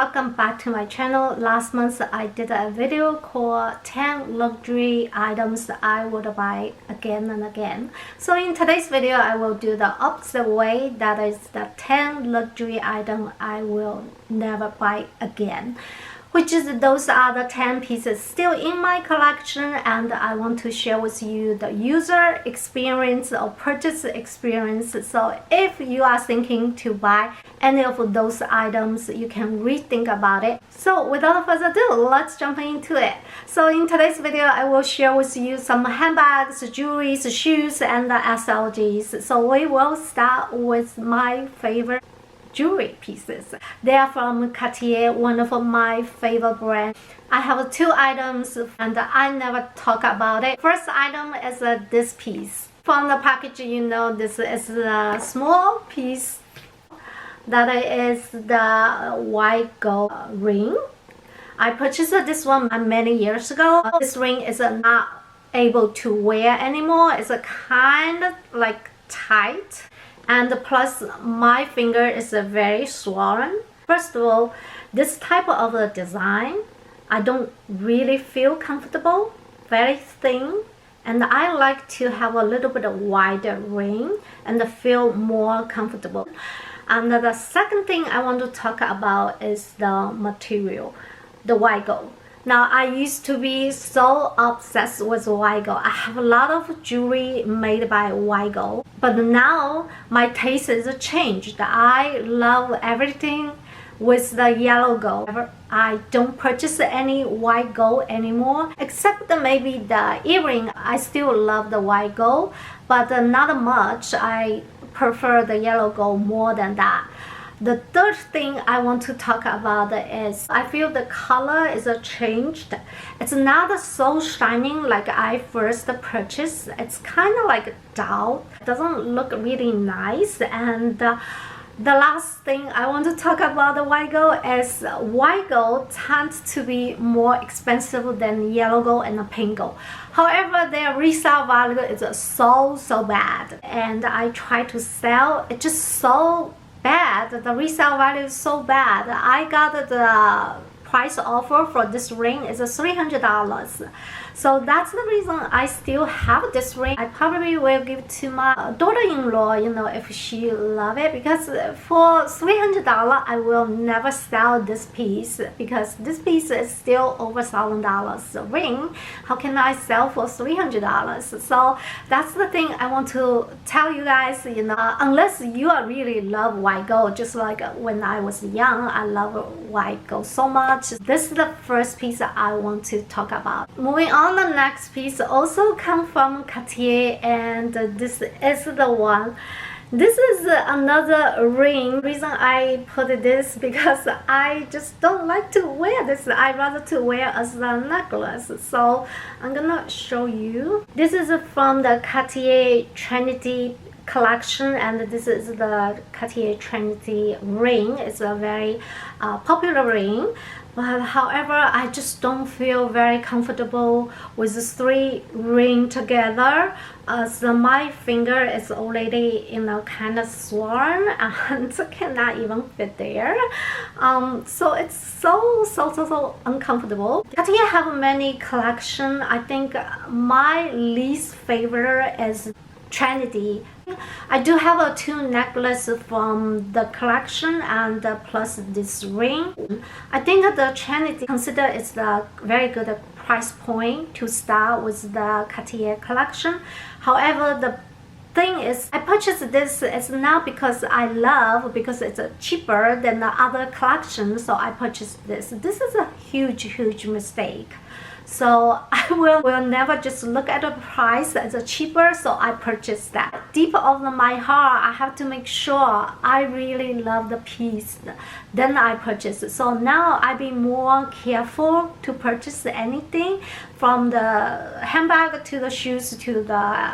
welcome back to my channel. Last month I did a video called 10 luxury items I would buy again and again. So in today's video I will do the opposite way, that is the 10 luxury items I will never buy again, which is those are the 10 pieces still in my collection, and I want to share with you the user experience or purchase experience. So if you are thinking to buy any of those items, you can rethink about it. So without further ado, let's jump into it. So in today's video, I will share with you some handbags, jewelry, shoes, and SLGs. So we will start with my favorite jewelry pieces. They are from Cartier, one of my favorite brands. I have two items and I never talk about it. First item is this piece. From the package, you know this is a small piece that is the white gold ring. I purchased this one many years ago. This ring is not able to wear anymore. It's a kind of like tight, and plus my finger is very swollen. First of all, this type of a design I don't really feel comfortable, very thin, and I like to have a little bit of wider ring and feel more comfortable. And the second thing I want to talk about is the material, the white gold. Now, I used to be so obsessed with white gold. I have a lot of jewelry made by white gold, but now my taste is changed. I love everything with the yellow gold. I don't purchase any white gold anymore, except maybe the earring. I still love the white gold, but not much. I prefer the yellow gold more than that. The third thing I want to talk about is I feel the color is changed. It's not so shining like I first purchased. It's kind of like dull. It doesn't look really nice. And the last thing I want to talk about the white gold is white gold tends to be more expensive than yellow gold and pink gold. However, their resale value is so bad, and I try to sell. It's just so bad. The resale value is so bad. I got the price offer for this ring is $300. So that's the reason I still have this ring. I probably will give to my daughter-in-law, you know, if she love it, because for $300 I will never sell this piece, because this piece is still over $1,000 a ring. How can I sell for $300? So that's the thing I want to tell you guys, you know, unless you are really love white gold, just like when I was young, I love white gold so much. This is the first piece I want to talk about. Moving on, the next piece also comes from Cartier, and this is the one. This is another ring. The reason I put this because I just don't like to wear this. I rather to wear as a necklace. So I'm gonna show you. This is from the Cartier Trinity collection, and this is the Cartier Trinity ring. It's a very popular ring. But however, I just don't feel very comfortable with the three rings together. So my finger is already, you know, kind of swollen and cannot even fit there. So it's so uncomfortable. Cartier have many collection. I think my least favorite is Trinity. I do have two necklaces from the collection, and plus this ring. I think the Trinity consider it's the very good price point to start with the Cartier collection. However, the thing is, I purchased this, it's not because I love, because it's cheaper than the other collection, so I purchased this. This is a huge mistake. So I will never just look at the price as a cheaper, so I purchased that. Deep of my heart, I have to make sure I really love the piece, then I purchase it. So now I be more careful to purchase anything, from the handbag to the shoes to the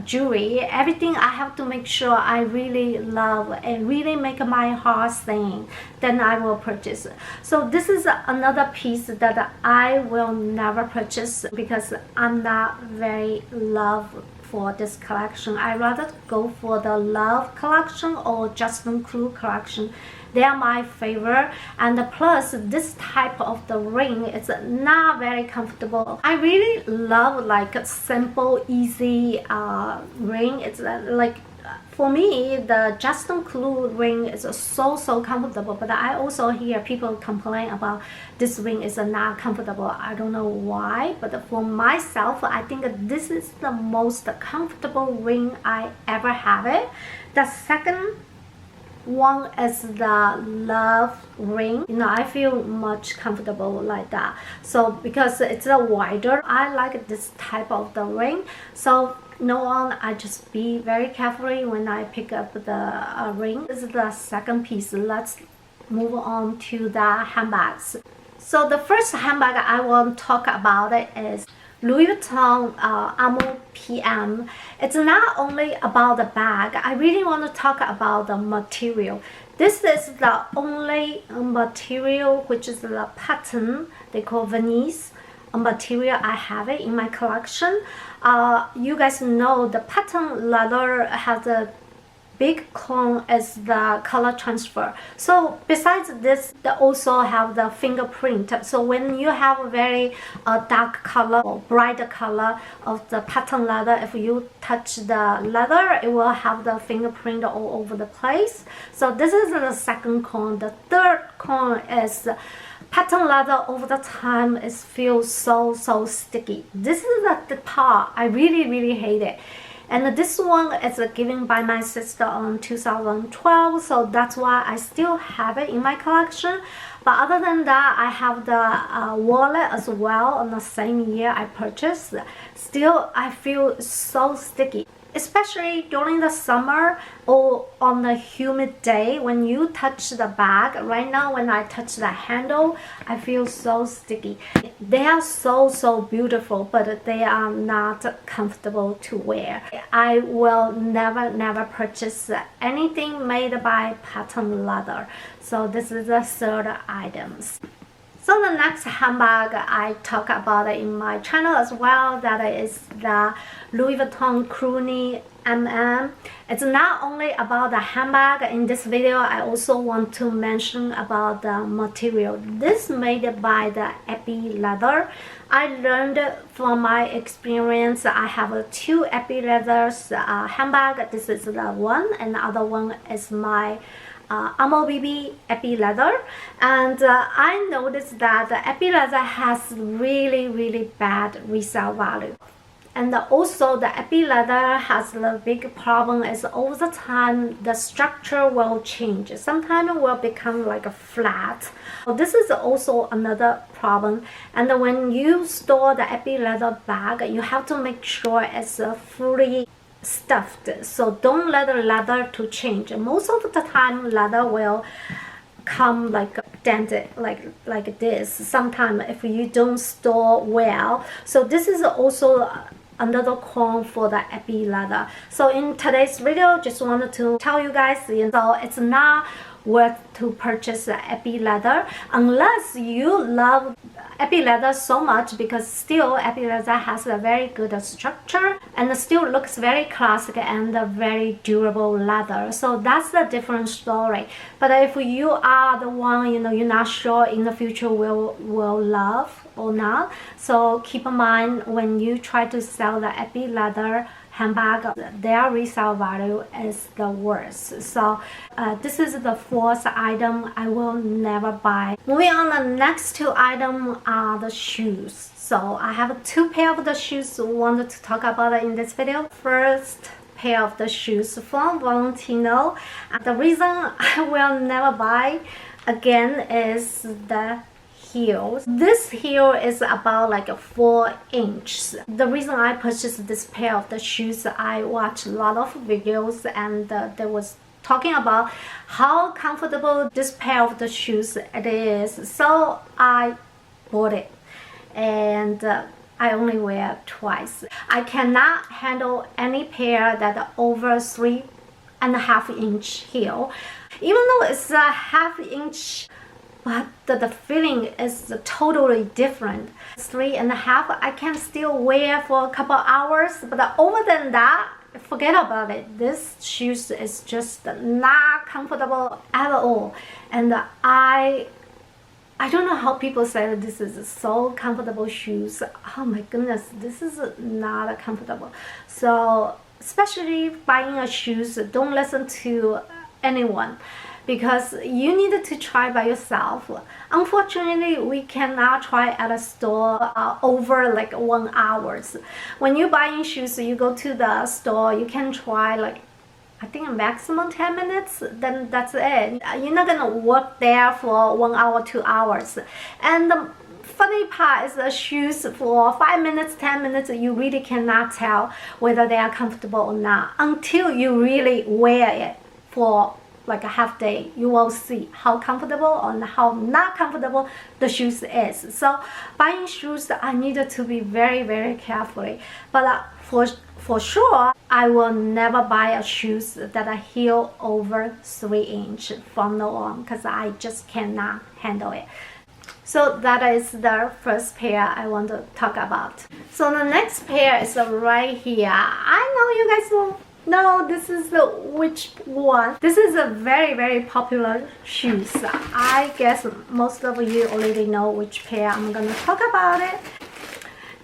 jewelry. Everything I have to make sure I really love and really make my heart sing, then I will purchase. So this is another piece that I will never purchase because I'm not very love for this collection. I rather go for the Love collection or Justin Crew collection. They are my favorite, and plus this type of the ring is not very comfortable. I really love like a simple, easy ring. It's like for me, the Justin Clue ring is so comfortable, but I also hear people complain about this ring is not comfortable. I don't know why, but for myself, I think this is the most comfortable ring I ever have it. The second one is the love ring. I feel much comfortable like that. So because it's a wider, I like this type of the ring. So I just be very carefully when I pick up the ring. This is the second piece. Let's move on to the handbags. So the first handbag I want to talk about it is Louis Vuitton Amour PM. It's not only about the bag. I really want to talk about the material. This is the only material which is the pattern they call Venice material. I have it in my collection. You guys know the pattern leather has a big con is the color transfer. So besides this, they also have the fingerprint. So when you have a very dark color or brighter color of the pattern leather, if you touch the leather, it will have the fingerprint all over the place. So this is the second con. The third con is pattern leather over the time is feels so sticky. This is the part I really hate it. And this one is given by my sister on 2012, so that's why I still have it in my collection. But other than that, I have the wallet as well on the same year I purchased. Still, I feel so sticky, especially during the summer or on a humid day when you touch the bag. Right now, when I touch the handle, I feel so sticky. They are so beautiful, but they are not comfortable to wear. I will never purchase anything made by pattern leather. So this is the third items. So the next handbag I talk about it in my channel as well, that is the Louis Vuitton Cluny MM. It's not only about the handbag. In this video, I also want to mention about the material. This made by the Epi leather. I learned from my experience. I have two Epi leathers handbag. This is the one, and the other one is my Amour BB Epi leather, and I noticed that the Epi leather has really bad resale value. And also the Epi leather has the big problem is over the time the structure will change. Sometimes it will become like a flat. So this is also another problem. And when you store the Epi leather bag, you have to make sure it's fully stuffed, so don't let the leather to change. Most of the time leather will come like dented like this sometimes if you don't store well. So this is also another con for the Epi leather. So in today's video, just wanted to tell you guys, so it's not worth to purchase the Epi leather unless you love Epi leather so much, because still Epi leather has a very good structure and still looks very classic and a very durable leather. So that's a different story. But if you are the one, you're not sure in the future will love or not, so keep in mind when you try to sell the Epi leather handbag, their resale value is the worst. So this is the fourth item I will never buy. Moving on, the next two items are the shoes. So I have two pair of the shoes I wanted to talk about in this video. First pair of the shoes from Valentino. The reason I will never buy again is the heels. This heel is about like 4 inches. The reason I purchased this pair of the shoes, I watched a lot of videos and there was talking about how comfortable this pair of the shoes it is. So I bought it, and I only wear twice. I cannot handle any pair that are over 3.5 inch heel. Even though it's a 1/2 inch, but the feeling is totally different. 3.5 I can still wear for a couple hours, but over than that, forget about it. This shoes is just not comfortable at all, and I don't know how people say that this is so comfortable shoes. Oh my goodness, this is not comfortable. So especially buying a shoes, don't listen to anyone, because you need to try by yourself. Unfortunately, we cannot try at a store over like 1 hour. When you buying shoes, you go to the store, you can try like I think a maximum 10 minutes, then that's it. You're not gonna work there for 1 hour, 2 hours. And the funny part is the shoes for 5 minutes, 10 minutes, you really cannot tell whether they are comfortable or not until you really wear it for like a half day. You will see how comfortable and how not comfortable the shoes is. So buying shoes, I needed to be very, very carefully. But for sure, I will never buy a shoes that are heel over 3 inch from now on, because I just cannot handle it. So that is the first pair I want to talk about. So the next pair is right here. I know you guys will know this is which one. This is a very, very popular shoes. I guess most of you already know which pair I'm gonna talk about it.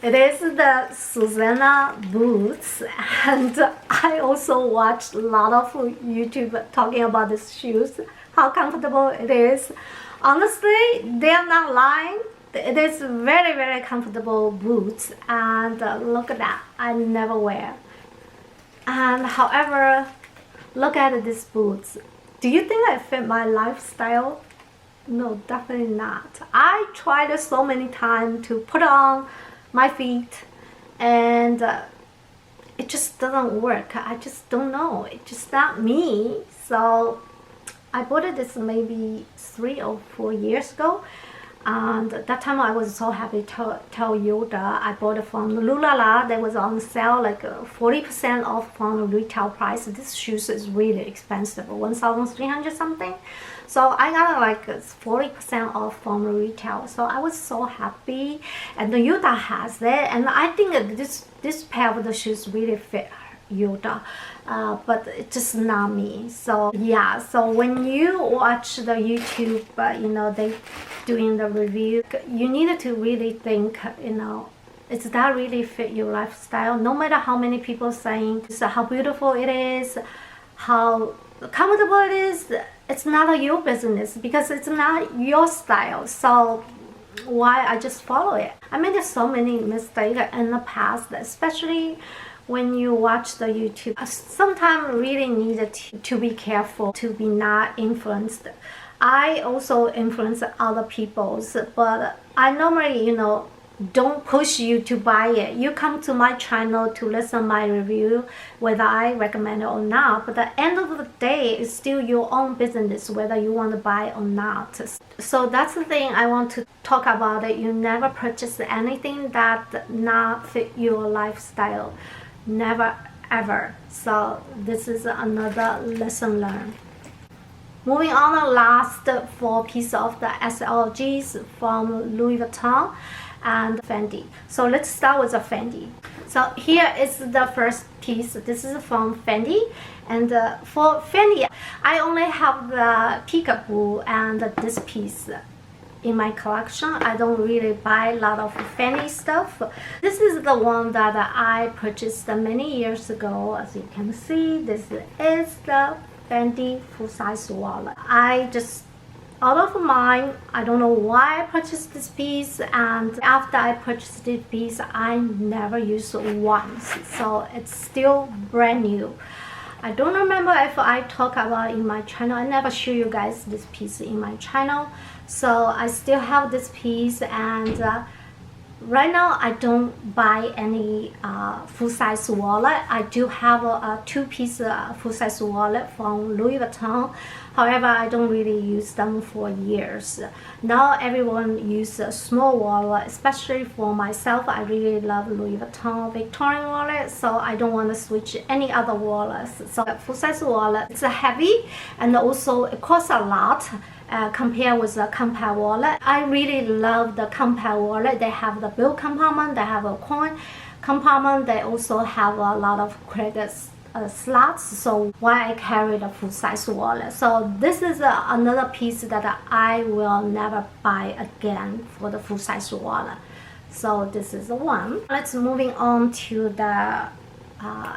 It is the Susanna boots, and I also watched a lot of YouTube talking about these shoes, how comfortable it is. Honestly, they are not lying. It is very, very comfortable boots, and look at that, I never wear. And however, look at these boots. Do you think I fit my lifestyle? No, definitely not. I tried so many times to put on my feet, and it just doesn't work. I just don't know, it's just not me. So I bought this maybe 3 or 4 years ago, and at that time I was so happy to tell Yoda I bought it from Lulala. They was on sale, like 40% off from retail price. This shoes is really expensive, 1,300 something. So I got like 40% off from retail. So I was so happy, and the Yoda has it, and I think that this pair of the shoes really fit Yoda, but it's just not me. So yeah, so when you watch the YouTube, you know, they doing the review, you need to really think, you know, does that really fit your lifestyle? No matter how many people saying how beautiful it is, how comfortable it is, it's not your business, because it's not your style. So why I just follow it? I made so many mistakes in the past, especially when you watch the YouTube. Sometimes really needed to be careful to be not influenced. I also influence other people's, but I normally, you know, don't push you to buy it. You come to my channel to listen my review, whether I recommend it or not. But at the end of the day, it's still your own business whether you want to buy or not. So that's the thing I want to talk about. It. You never purchase anything that not fit your lifestyle. Never ever. So this is another lesson learned. Moving on, the last 4 pieces of the SLGs from Louis Vuitton and Fendi. So let's start with the Fendi. So here is the first piece. This is from Fendi, and for Fendi, I only have the peekaboo and this piece in my collection. I don't really buy a lot of Fendi stuff. This is the one that I purchased many years ago. As you can see, this is the Fendi full-size wallet. I just, out of mine, I don't know why I purchased this piece, and after I purchased this piece, I never used it once. So it's still brand new. I don't remember if I talk about it in my channel. I never show you guys this piece in my channel. So I still have this piece, and right now I don't buy any full-size wallet. I do have a 2-piece full-size wallet from Louis Vuitton. However, I don't really use them for years. Now everyone uses a small wallet, especially for myself. I really love Louis Vuitton Victorian wallet, so I don't want to switch any other wallets. So a full-size wallet, it's heavy, and also it costs a lot. Compared with the compact wallet. I really love the compact wallet. They have the bill compartment, they have a coin compartment, they also have a lot of credits slots, so why I carry the full-size wallet. So this is another piece that I will never buy again for the full-size wallet. So this is the one. Let's moving on to the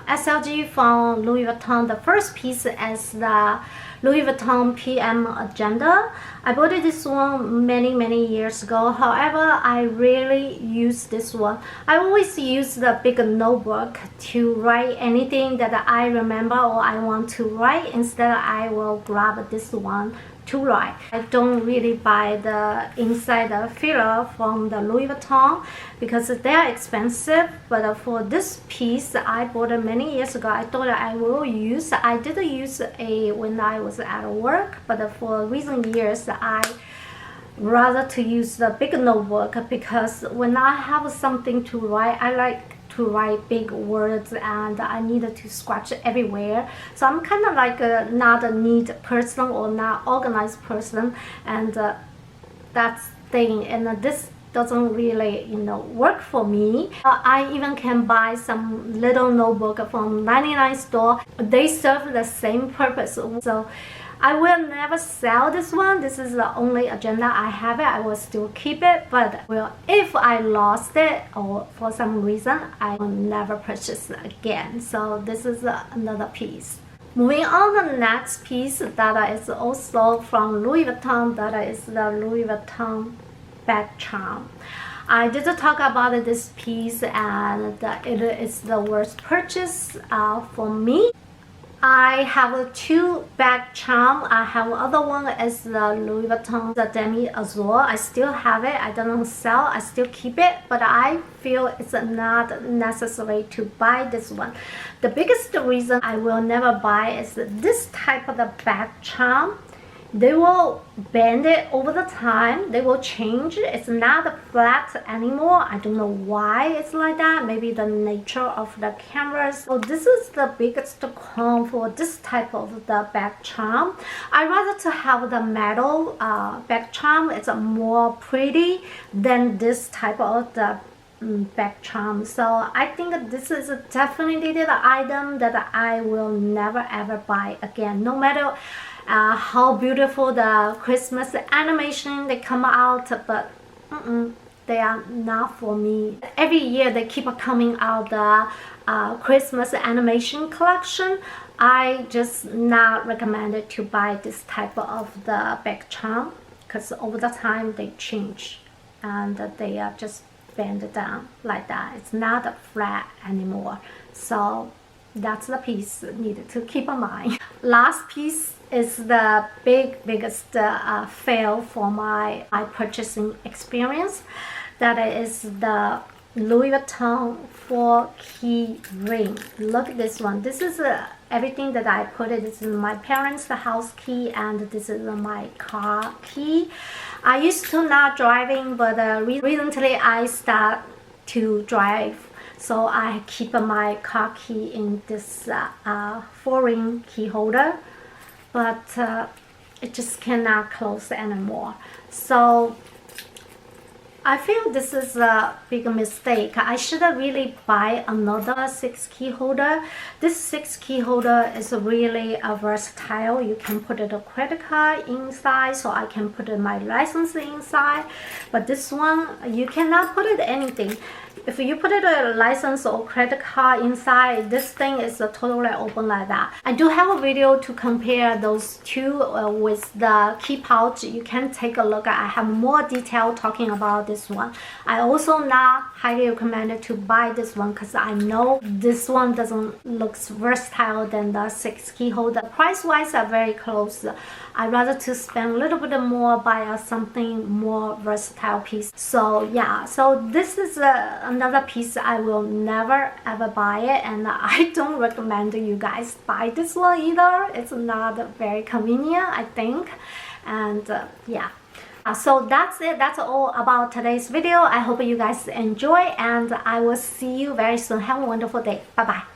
SLG from Louis Vuitton. The first piece is the Louis Vuitton PM Agenda. I bought this one many years ago. However, I rarely use this one. I always use the big notebook to write anything that I remember or I want to write. Instead, I will grab this one to write. I don't really buy the inside filler from the Louis Vuitton because they're expensive, but for this piece I bought it many years ago. I thought I will use. I did use when I was at work, but for recent years I rather to use the big notebook because when I have something to write, I like to write big words and I needed to scratch everywhere. So I'm kind of like not a neat person or not organized person, and that's thing. And this doesn't really, work for me. I even can buy some little notebook from 99 store. They serve the same purpose. So I will never sell this one. This is the only agenda I have it. I will still keep it, but if I lost it or for some reason, I will never purchase it again. So this is another piece. Moving on, the next piece that is also from Louis Vuitton, that is the Louis Vuitton bag charm. I did talk about this piece and it is the worst purchase for me. I have two bag charm. I have other one is the Louis Vuitton, the Demi Azur. I still have it. I don't sell. I still keep it, but I feel it's not necessary to buy this one. The biggest reason I will never buy is this type of the bag charm. They will bend it over the time. They will change. It's not flat anymore. I don't know why it's like that. Maybe the nature of the cameras. So this is the biggest con for this type of the bag charm. I rather to have the metal bag charm. It's more pretty than this type of the bag charm. So I think this is definitely the item that I will never ever buy again, no matter how beautiful the Christmas animation they come out, but they are not for me. Every year they keep coming out the Christmas animation collection. I just not recommend it to buy this type of the bag charm because over the time they change and they are just bend down like that. It's not flat anymore. So that's the piece needed to keep in mind. Last piece is the biggest fail for my purchasing experience. That is the Louis Vuitton 4-key ring. Look at this one. This is everything that I put it. This is my parents' house key and this is my car key. I used to not driving, but recently I start to drive. So I keep my car key in this foreign key holder, but it just cannot close anymore. So I feel this is a big mistake. I should really buy another 6-key holder. This 6-key holder is really versatile. You can put a credit card inside, so I can put my license inside. But this one, you cannot put anything. If you put a license or credit card inside, this thing is totally open like that. I do have a video to compare those two with the key pouch. You can take a look. I have more detail talking about this one. I also not highly recommend to buy this one because I know this one doesn't look versatile than the 6-key holder. Price wise are very close. I'd rather to spend a little bit more buy something more versatile piece. So yeah, so this is another piece I will never ever buy it, and I don't recommend you guys buy this one either. It's not very convenient, I think. And yeah, so that's it. That's all about today's video. I hope you guys enjoy, and I will see you very soon. Have a wonderful day. Bye bye.